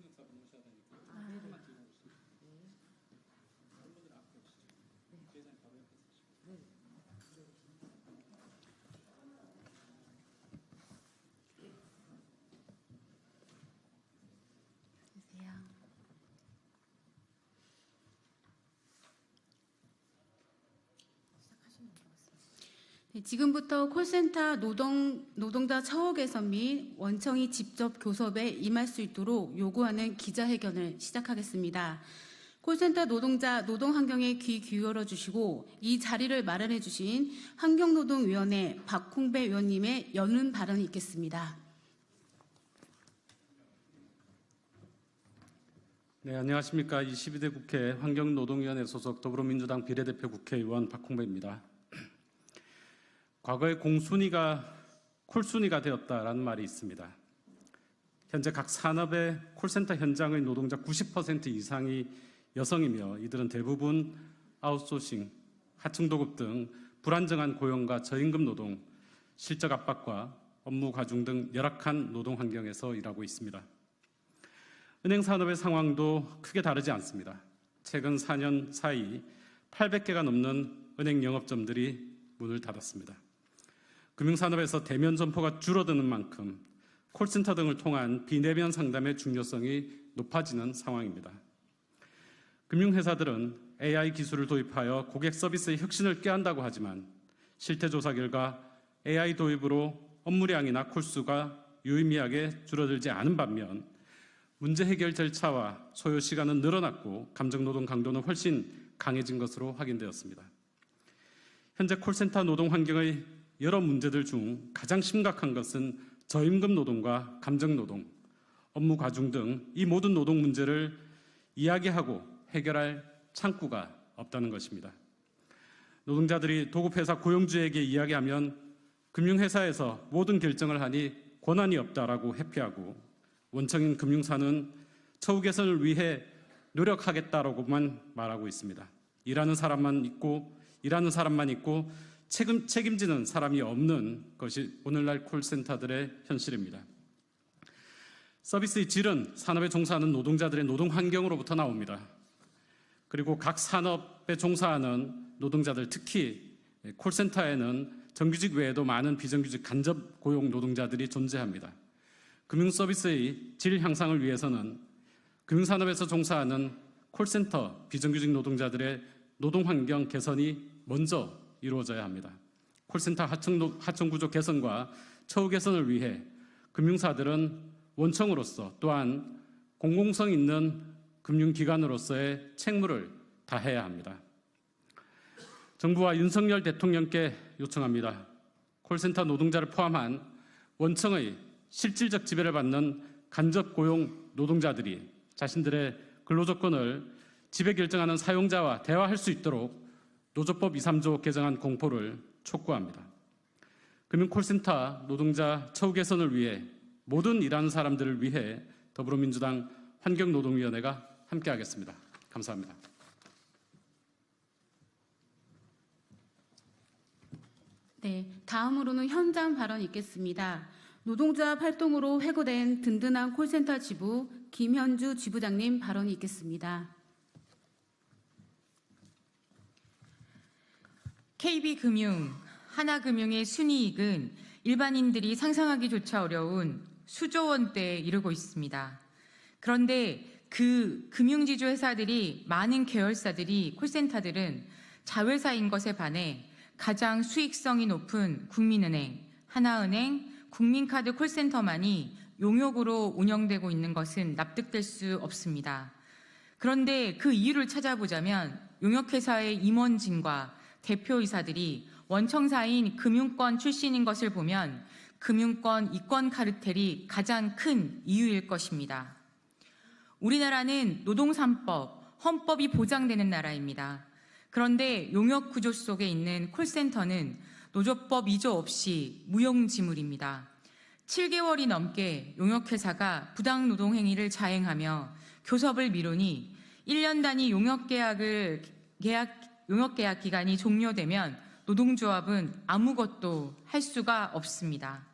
통역사분 오셔야 되니까 조금만 뒤로 오시죠. 팬분들 앞에 오시죠. 계좌님 바로 옆에 서시고. 네, 지금부터 콜센터 노동자 처우 개선 및 원청이 직접 교섭에 임할 수 있도록 요구하는 기자회견을 시작하겠습니다. 콜센터 노동자 노동 환경에 귀 기울여 주시고 이 자리를 마련해 주신 환경노동위원회 박홍배 위원님의 여는 발언이 있겠습니다. 네, 안녕하십니까. 22대 국회 환경노동위원회 소속 더불어민주당 비례대표 국회의원 박홍배입니다. 과거에 공순위가 콜순위가 되었다라는 말이 있습니다. 현재 각 산업의 콜센터 현장의 노동자 90% 이상이 여성이며 이들은 대부분 아웃소싱, 하층도급 등 불안정한 고용과 저임금 노동, 실적 압박과 업무 과중 등 열악한 노동 환경에서 일하고 있습니다. 은행 산업의 상황도 크게 다르지 않습니다. 최근 4년 사이 800개가 넘는 은행 영업점들이 문을 닫았습니다. 금융산업에서 대면 점포가 줄어드는 만큼 콜센터 등을 통한 비대면 상담의 중요성이 높아지는 상황입니다. 금융회사들은 AI 기술을 도입하여 고객 서비스의 혁신을 꾀한다고 하지만 실태조사 결과 AI 도입으로 업무량이나 콜수가 유의미하게 줄어들지 않은 반면 문제 해결 절차와 소요 시간은 늘어났고 감정노동 강도는 훨씬 강해진 것으로 확인되었습니다. 현재 콜센터 노동 환경의 여러 문제들 중 가장 심각한 것은 저임금 노동과 감정노동, 업무 과중 등 이 모든 노동 문제를 이야기하고 해결할 창구가 없다는 것입니다. 노동자들이 도급회사 고용주에게 이야기하면 금융회사에서 모든 결정을 하니 권한이 없다라고 회피하고 원청인 금융사는 처우 개선을 위해 노력하겠다라고만 말하고 있습니다. 일하는 사람만 있고 책임지는 사람이 없는 것이 오늘날 콜센터들의 현실입니다. 서비스의 질은 산업에 종사하는 노동자들의 노동 환경으로부터 나옵니다. 그리고 각 산업에 종사하는 노동자들, 특히 콜센터에는 정규직 외에도 많은 비정규직 간접 고용 노동자들이 존재합니다. 금융 서비스의 질 향상을 위해서는 금융산업에서 종사하는 콜센터 비정규직 노동자들의 노동 환경 개선이 먼저 이루어져야 합니다. 콜센터 하청 구조 개선과 처우 개선을 위해 금융사들은 원청으로서 또한 공공성 있는 금융기관으로서의 책무를 다해야 합니다. 정부와 윤석열 대통령께 요청합니다. 콜센터 노동자를 포함한 원청의 실질적 지배를 받는 간접 고용 노동자들이 자신들의 근로조건을 지배 결정하는 사용자와 대화할 수 있도록 노조법 2, 3조 개정안 공포를 촉구합니다. 금융 콜센터 노동자 처우 개선을 위해 모든 일하는 사람들을 위해 더불어민주당 환경노동위원회가 함께하겠습니다. 감사합니다. 네, 다음으로는 현장 발언이 있겠습니다. 노동조합 활동으로 회고된 든든한 콜센터 지부 김현주 지부장님 발언이 있겠습니다. KB금융, 하나금융의 순이익은 일반인들이 상상하기조차 어려운 수조 원대에 이르고 있습니다. 그런데 그 금융지주 회사들이 많은 계열사들이 콜센터들은 자회사인 것에 반해 가장 수익성이 높은 국민은행, 하나은행, 국민카드 콜센터만이 용역으로 운영되고 있는 것은 납득될 수 없습니다. 그런데 그 이유를 찾아보자면 용역회사의 임원진과 대표이사들이 원청사인 금융권 출신인 것을 보면 금융권 이권 카르텔이 가장 큰 이유일 것입니다. 우리나라는 노동 3법, 헌법이 보장되는 나라입니다. 그런데 용역 구조 속에 있는 콜센터는 노조법 2조 없이 무용지물입니다. 7개월이 넘게 용역회사가 부당노동 행위를 자행하며 교섭을 미루니 1년 단위 용역계약 기간이 종료되면 노동조합은 아무것도 할 수가 없습니다.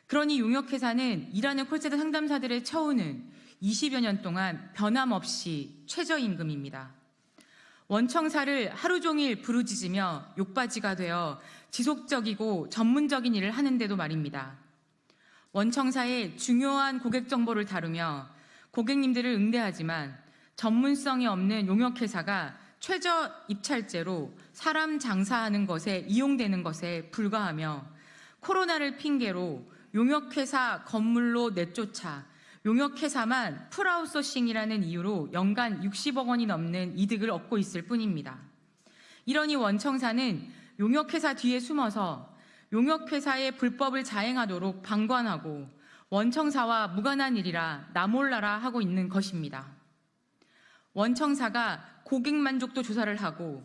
그러니 용역회사는 일하는 콜센터 상담사들의 처우는 20여 년 동안 변함없이 최저임금입니다. 원청사를 하루 종일 부르짖으며 욕바지가 되어 지속적이고 전문적인 일을 하는데도 말입니다. 원청사의 중요한 고객 정보를 다루며 고객님들을 응대하지만 전문성이 없는 용역회사가 최저 입찰제로 사람 장사하는 것에 이용되는 것에 불과하며 코로나를 핑계로 용역회사 건물로 내쫓아 용역회사만 풀아웃소싱이라는 이유로 연간 60억 원이 넘는 이득을 얻고 있을 뿐입니다. 이러니 원청사는 용역회사 뒤에 숨어서 용역회사의 불법을 자행하도록 방관하고 원청사와 무관한 일이라 나몰라라 하고 있는 것입니다. 원청사가 고객 만족도 조사를 하고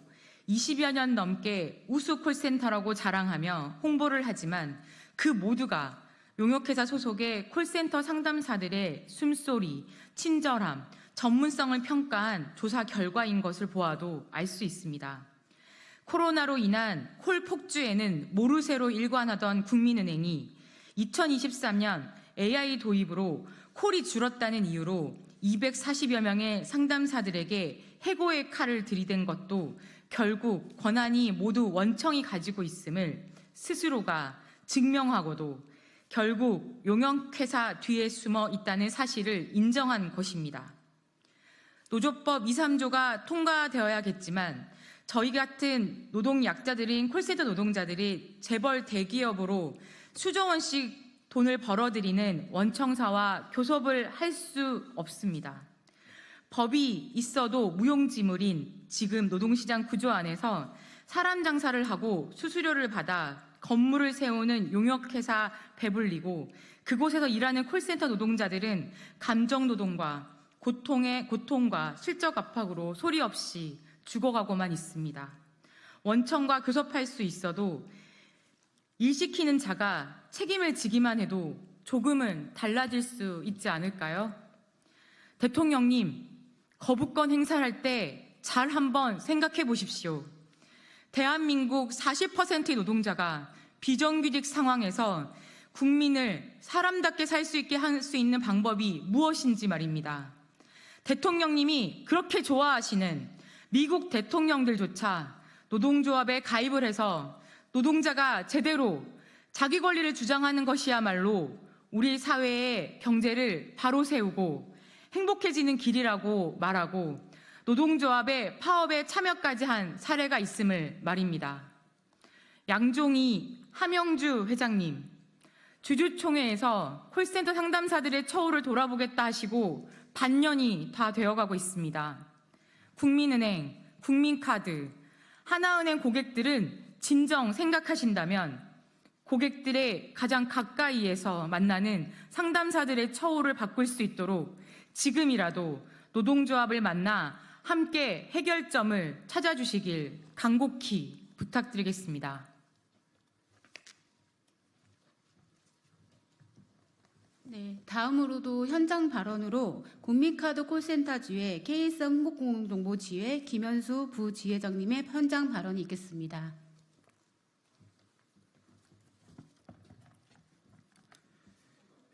20여 년 넘게 우수 콜센터라고 자랑하며 홍보를 하지만 그 모두가 용역회사 소속의 콜센터 상담사들의 숨소리, 친절함, 전문성을 평가한 조사 결과인 것을 보아도 알 수 있습니다. 코로나로 인한 콜 폭주에는 모르쇠로 일관하던 국민은행이 2023년 AI 도입으로 콜이 줄었다는 이유로 240여 명의 상담사들에게 해고의 칼을 들이댄 것도 결국 권한이 모두 원청이 가지고 있음을 스스로가 증명하고도 결국 용역회사 뒤에 숨어 있다는 사실을 인정한 것입니다. 노조법 2, 3조가 통과되어야겠지만 저희 같은 노동약자들인 콜센터 노동자들이 재벌 대기업으로 수조 원씩 돈을 벌어들이는 원청사와 교섭을 할 수 없습니다. 법이 있어도 무용지물인 지금 노동시장 구조 안에서 사람 장사를 하고 수수료를 받아 건물을 세우는 용역회사 배불리고 그곳에서 일하는 콜센터 노동자들은 감정노동과 고통과 실적 압박으로 소리 없이 죽어가고만 있습니다. 원청과 교섭할 수 있어도 일 시키는 자가 책임을 지기만 해도 조금은 달라질 수 있지 않을까요? 대통령님, 거부권 행사할 때 잘 한번 생각해 보십시오. 대한민국 40%의 노동자가 비정규직 상황에서 국민을 사람답게 살 수 있게 할 수 있는 방법이 무엇인지 말입니다. 대통령님이 그렇게 좋아하시는 미국 대통령들조차 노동조합에 가입을 해서 노동자가 제대로 자기 권리를 주장하는 것이야말로 우리 사회의 경제를 바로 세우고 행복해지는 길이라고 말하고 노동조합의 파업에 참여까지 한 사례가 있음을 말입니다. 양종희 함영주 회장님, 주주총회에서 콜센터 상담사들의 처우를 돌아보겠다 하시고 반년이 다 되어가고 있습니다. 국민은행, 국민카드, 하나은행 고객들은 진정 생각하신다면 고객들의 가장 가까이에서 만나는 상담사들의 처우를 바꿀 수 있도록 지금이라도 노동조합을 만나 함께 해결점을 찾아주시길 간곡히 부탁드리겠습니다. 네, 다음으로도 현장 발언으로 국민카드 콜센터지회 KS 한국공동정보지회 김현수 부지회장님의 현장 발언이 있겠습니다.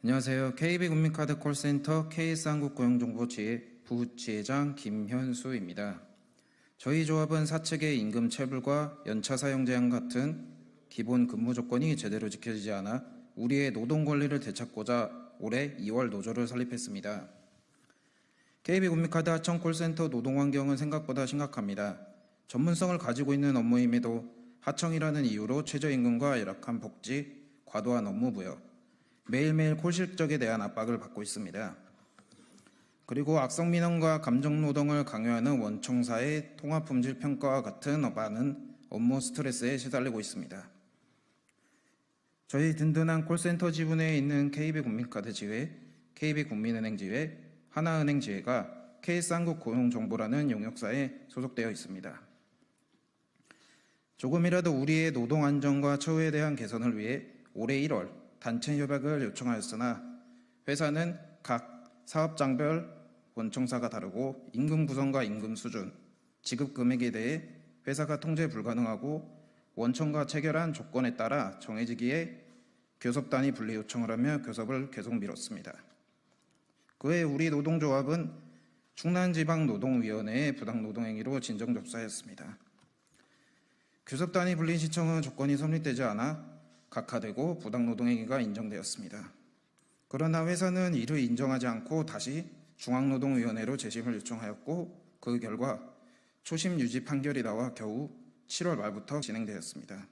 안녕하세요. KB국민카드 콜센터 KS 한국고용정보지회 부지회장 김현수입니다. 저희 조합은 사측의 임금 체불과 연차 사용 제한 같은 기본 근무 조건이 제대로 지켜지지 않아 우리의 노동 권리를 되찾고자 올해 2월 노조를 설립했습니다. KB국민카드 하청 콜센터 노동 환경은 생각보다 심각합니다. 전문성을 가지고 있는 업무임에도 하청이라는 이유로 최저임금과 열악한 복지, 과도한 업무 부여, 매일매일 콜 실적에 대한 압박을 받고 있습니다. 그리고 악성 민원과 감정 노동을 강요하는 원청사의 통합품질 평가와 같은 많은 업무 스트레스에 시달리고 있습니다. 저희 든든한 콜센터 지분에 있는 KB국민카드 지회, KB국민은행 지회, 하나은행 지회가 KS 한국고용정보라는 용역사에 소속되어 있습니다. 조금이라도 우리의 노동 안전과 처우에 대한 개선을 위해 올해 1월 단체 협약을 요청하였으나 회사는 각 사업장별 원청사가 다르고 임금 구성과 임금 수준, 지급 금액에 대해 회사가 통제 불가능하고 원청과 체결한 조건에 따라 정해지기에 교섭단위 분리 요청을 하며 교섭을 계속 미뤘습니다. 그 그에 우리 노동조합은 충남지방노동위원회에 부당노동행위로 진정접수하였습니다. 교섭단이 불린 시청은 조건이 성립되지 않아 각하되고 부당노동행위가 인정되었습니다. 그러나 회사는 이를 인정하지 않고 다시 중앙노동위원회로 재심을 요청하였고 그 결과 초심 유지 판결이 나와 겨우 7월 말부터 진행되었습니다.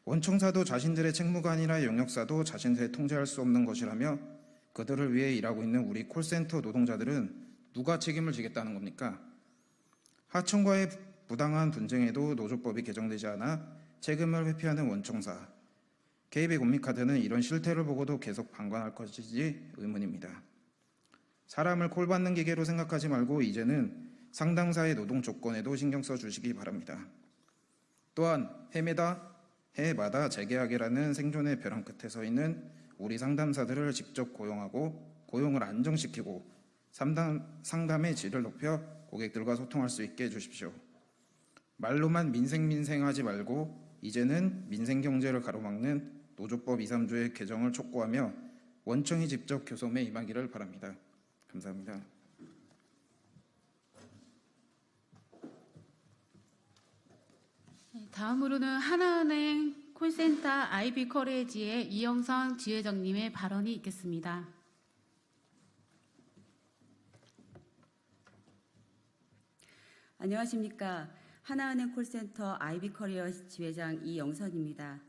원청사도 자신들의 책무가 아니라 영역사도 자신들의 통제할 수 없는 것이라며 그들을 위해 일하고 있는 우리 콜센터 노동자들은 누가 책임을 지겠다는 겁니까? 하청과의 부당한 분쟁에도 노조법이 개정되지 않아 책임을 회피하는 원청사. KB 국민카드는 이런 실태를 보고도 계속 방관할 것인지 의문입니다. 사람을 콜 받는 기계로 생각하지 말고 이제는 상담사의 노동 조건에도 신경 써 주시기 바랍니다. 또한 해마다 재계약이라는 생존의 벼랑 끝에 서 있는 우리 상담사들을 직접 고용하고 고용을 안정시키고 상담의 질을 높여 고객들과 소통할 수 있게 해주십시오. 말로만 민생하지 말고 이제는 민생경제를 가로막는 노조법 2, 3조의 개정을 촉구하며 원청이 직접 교섭에 임하기를 바랍니다. 감사합니다. 다음으로는 하나은행 콜센터 아이비커리지의 이영선 지회장님의 발언이 있겠습니다. 안녕하십니까. 하나은행 콜센터 아이비커리어 지회장 이영선입니다.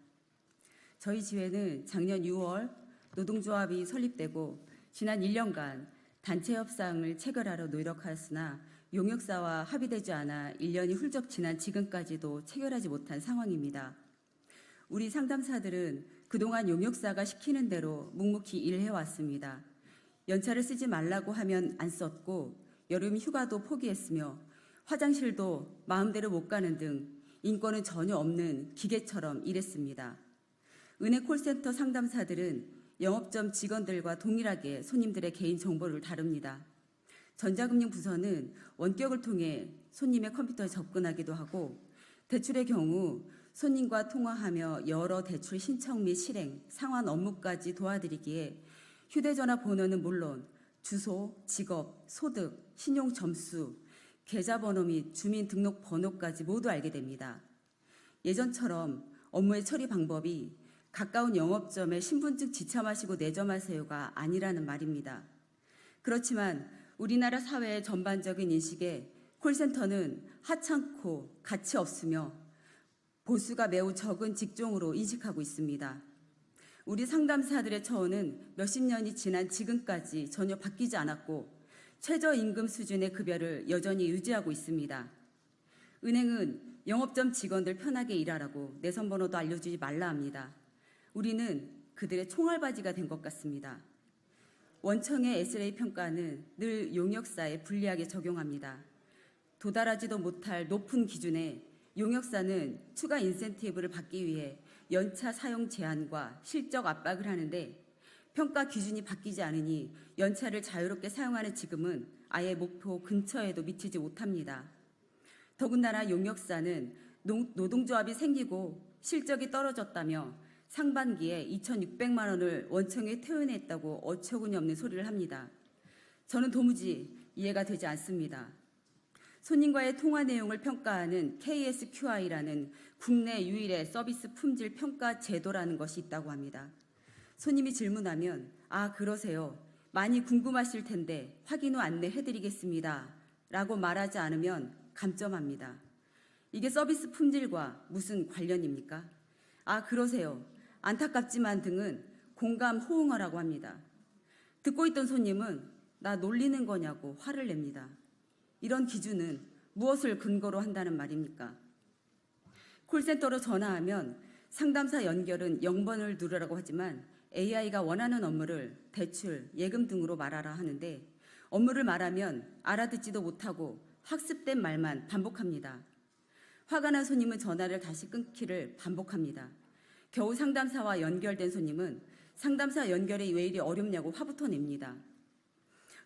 저희 지회는 작년 6월 노동조합이 설립되고 지난 1년간 단체 협상을 체결하려 노력하였으나 용역사와 합의되지 않아 1년이 훌쩍 지난 지금까지도 체결하지 못한 상황입니다. 우리 상담사들은 그동안 용역사가 시키는 대로 묵묵히 일해왔습니다. 연차를 쓰지 말라고 하면 안 썼고 여름 휴가도 포기했으며 화장실도 마음대로 못 가는 등 인권은 전혀 없는 기계처럼 일했습니다. 은행 콜센터 상담사들은 영업점 직원들과 동일하게 손님들의 개인정보를 다룹니다. 전자금융부서는 원격을 통해 손님의 컴퓨터에 접근하기도 하고 대출의 경우 손님과 통화하며 여러 대출 신청 및 실행, 상환 업무까지 도와드리기에 휴대전화 번호는 물론 주소, 직업, 소득, 신용 점수, 계좌번호 및 주민등록번호까지 모두 알게 됩니다. 예전처럼 업무의 처리 방법이 가까운 영업점에 신분증 지참하시고 내점하세요가 아니라는 말입니다. 그렇지만 우리나라 사회의 전반적인 인식에 콜센터는 하찮고 가치 없으며 보수가 매우 적은 직종으로 인식하고 있습니다. 우리 상담사들의 처우는 몇십 년이 지난 지금까지 전혀 바뀌지 않았고 최저임금 수준의 급여를 여전히 유지하고 있습니다. 은행은 영업점 직원들 편하게 일하라고 내선번호도 알려주지 말라 합니다. 우리는 그들의 총알바지가 된 것 같습니다. 원청의 SLA 평가는 늘 용역사에 불리하게 적용합니다. 도달하지도 못할 높은 기준에 용역사는 추가 인센티브를 받기 위해 연차 사용 제한과 실적 압박을 하는데 평가 기준이 바뀌지 않으니 연차를 자유롭게 사용하는 지금은 아예 목표 근처에도 미치지 못합니다. 더군다나 용역사는 노동조합이 생기고 실적이 떨어졌다며 상반기에 2,600만 원을 원청에 퇴원했다고 어처구니 없는 소리를 합니다. 저는 도무지 이해가 되지 않습니다. 손님과의 통화 내용을 평가하는 KSQI라는 국내 유일의 서비스 품질 평가 제도라는 것이 있다고 합니다. 손님이 질문하면 아 그러세요. 많이 궁금하실 텐데 확인 후 안내해드리겠습니다. 라고 말하지 않으면 감점합니다. 이게 서비스 품질과 무슨 관련입니까? 아 그러세요. 안타깝지만 등은 공감 호응하라고 합니다. 듣고 있던 손님은 나 놀리는 거냐고 화를 냅니다. 이런 기준은 무엇을 근거로 한다는 말입니까? 콜센터로 전화하면 상담사 연결은 0번을 누르라고 하지만 AI가 원하는 업무를 대출, 예금 등으로 말하라 하는데 업무를 말하면 알아듣지도 못하고 학습된 말만 반복합니다. 화가 난 손님은 전화를 다시 끊기를 반복합니다. 겨우 상담사와 연결된 손님은 상담사 연결이 왜 이리 어렵냐고 화부터 냅니다.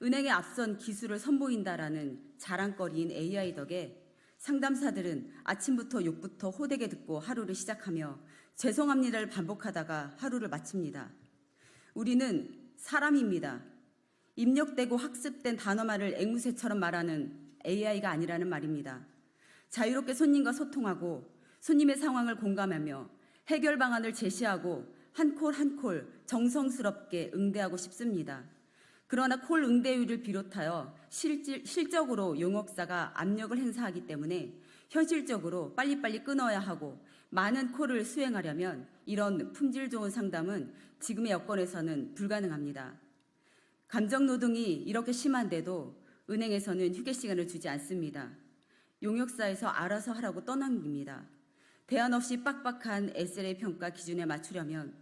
은행의 앞선 기술을 선보인다라는 자랑거리인 AI 덕에 상담사들은 아침부터 욕부터 호되게 듣고 하루를 시작하며 죄송합니다를 반복하다가 하루를 마칩니다. 우리는 사람입니다. 입력되고 학습된 단어말을 앵무새처럼 말하는 AI가 아니라는 말입니다. 자유롭게 손님과 소통하고 손님의 상황을 공감하며 해결 방안을 제시하고 한 콜 한 콜 정성스럽게 응대하고 싶습니다. 그러나 콜 응대율을 비롯하여 실적으로 용역사가 압력을 행사하기 때문에 현실적으로 빨리빨리 끊어야 하고 많은 콜을 수행하려면 이런 품질 좋은 상담은 지금의 여건에서는 불가능합니다. 감정노동이 이렇게 심한데도 은행에서는 휴게 시간을 주지 않습니다. 용역사에서 알아서 하라고 떠넘깁니다. 대안 없이 빡빡한 SLA 평가 기준에 맞추려면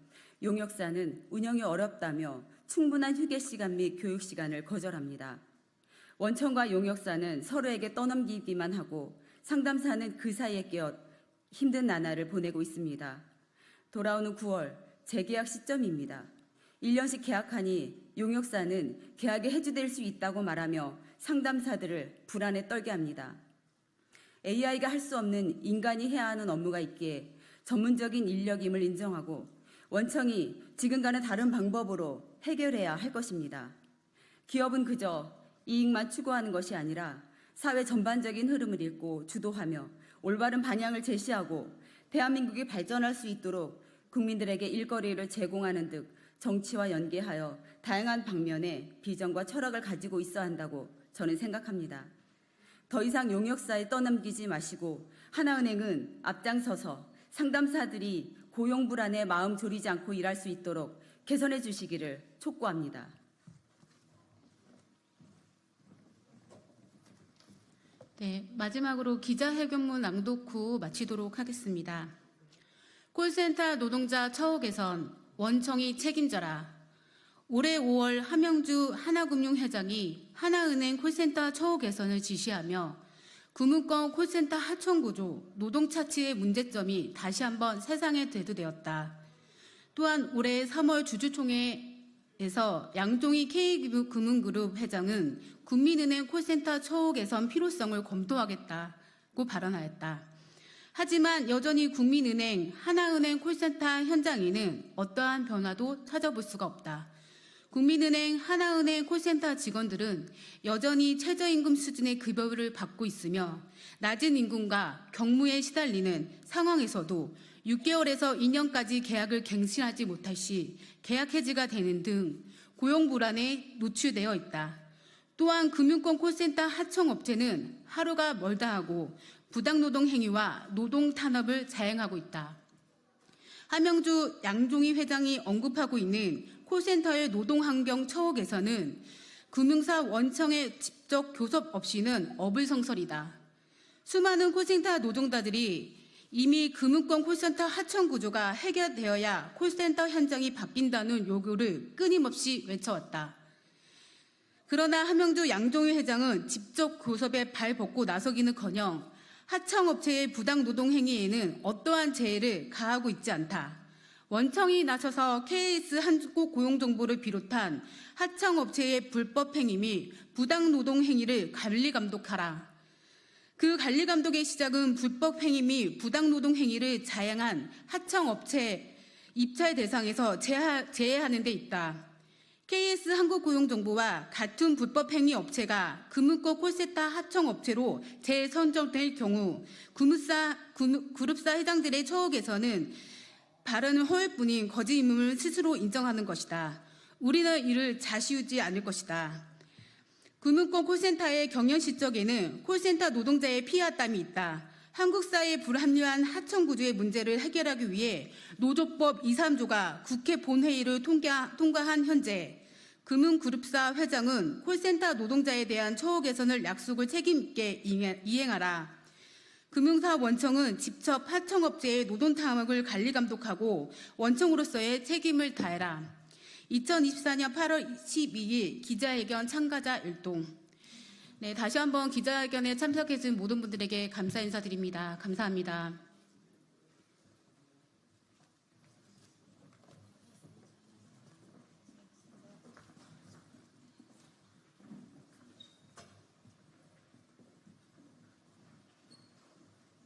용역사는 운영이 어렵다며 충분한 휴게 시간 및 교육 시간을 거절합니다. 원청과 용역사는 서로에게 떠넘기기만 하고 상담사는 그 사이에 끼어 힘든 나날을 보내고 있습니다. 돌아오는 9월 재계약 시점입니다. 1년씩 계약하니 용역사는 계약이 해지될 수 있다고 말하며 상담사들을 불안에 떨게 합니다. AI가 할 수 없는 인간이 해야 하는 업무가 있기에 전문적인 인력임을 인정하고 원청이 지금과는 다른 방법으로 해결해야 할 것입니다. 기업은 그저 이익만 추구하는 것이 아니라 사회 전반적인 흐름을 읽고 주도하며 올바른 방향을 제시하고 대한민국이 발전할 수 있도록 국민들에게 일거리를 제공하는 등 정치와 연계하여 다양한 방면의 비전과 철학을 가지고 있어야 한다고 저는 생각합니다. 더 이상 용역사에 떠넘기지 마시고 하나은행은 앞장서서 상담사들이 고용 불안에 마음 졸이지 않고 일할 수 있도록 개선해 주시기를 촉구합니다. 네, 마지막으로 기자회견문 낭독 후 마치도록 하겠습니다. 콜센터 노동자 처우 개선, 원청이 책임져라. 올해 5월 함영주 하나금융회장이 하나은행 콜센터 처우 개선을 지시하며 금융권 콜센터 하청구조, 노동차치의 문제점이 다시 한번 세상에 대두되었다. 또한 올해 3월 주주총회에서 양종희 K금융그룹 회장은 국민은행 콜센터 처우 개선 필요성을 검토하겠다고 발언하였다. 하지만 여전히 국민은행, 하나은행 콜센터 현장에는 어떠한 변화도 찾아볼 수가 없다. 국민은행, 하나은행 콜센터 직원들은 여전히 최저임금 수준의 급여를 받고 있으며 낮은 임금과 경무에 시달리는 상황에서도 6개월에서 2년까지 계약을 갱신하지 못할 시 계약 해지가 되는 등 고용 불안에 노출되어 있다. 또한 금융권 콜센터 하청업체는 하루가 멀다 하고 부당노동 행위와 노동 탄압을 자행하고 있다. 함영주 양종희 회장이 언급하고 있는 콜센터의 노동환경 처우 개선은 금융사 원청의 직접 교섭 없이는 어불성설이다. 수많은 콜센터 노동자들이 이미 금융권 콜센터 하청 구조가 해결되어야 콜센터 현장이 바뀐다는 요구를 끊임없이 외쳐왔다. 그러나 함영주 양종희 회장은 직접 교섭에 발 벗고 나서기는커녕 하청업체의 부당노동 행위에는 어떠한 제해를 가하고 있지 않다. 원청이 나서서 KS 한국고용정보를 비롯한 하청업체의 불법 행위 및 부당노동 행위를 관리감독하라. 그 관리감독의 시작은 불법 행위 및 부당노동 행위를 자행한 하청업체 입찰 대상에서 제외하는 데 있다. KS 한국고용정보와 같은 불법 행위 업체가 금융권 콜센터 하청업체로 재선정될 경우 그룹사 회장들의 처우 개선은 바르는 허위뿐인 거짓 임금을 스스로 인정하는 것이다. 우리는 이를 좌시우지 않을 것이다. 금융권 콜센터의 경영 실적에는 콜센터 노동자의 피와 땀이 있다. 한국 사회의 불합리한 하청 구조의 문제를 해결하기 위해 노조법 2, 3조가 국회 본회의를 통과한 현재 금융그룹사 회장은 콜센터 노동자에 대한 처우 개선을 약속을 책임 있게 이행하라. 금융사 원청은 직접 하청업체의 노동 탄압을 관리 감독하고 원청으로서의 책임을 다해라. 2024년 8월 12일 기자회견 참가자 일동. 네, 다시 한번 기자회견에 참석해준 모든 분들에게 감사 인사드립니다. 감사합니다.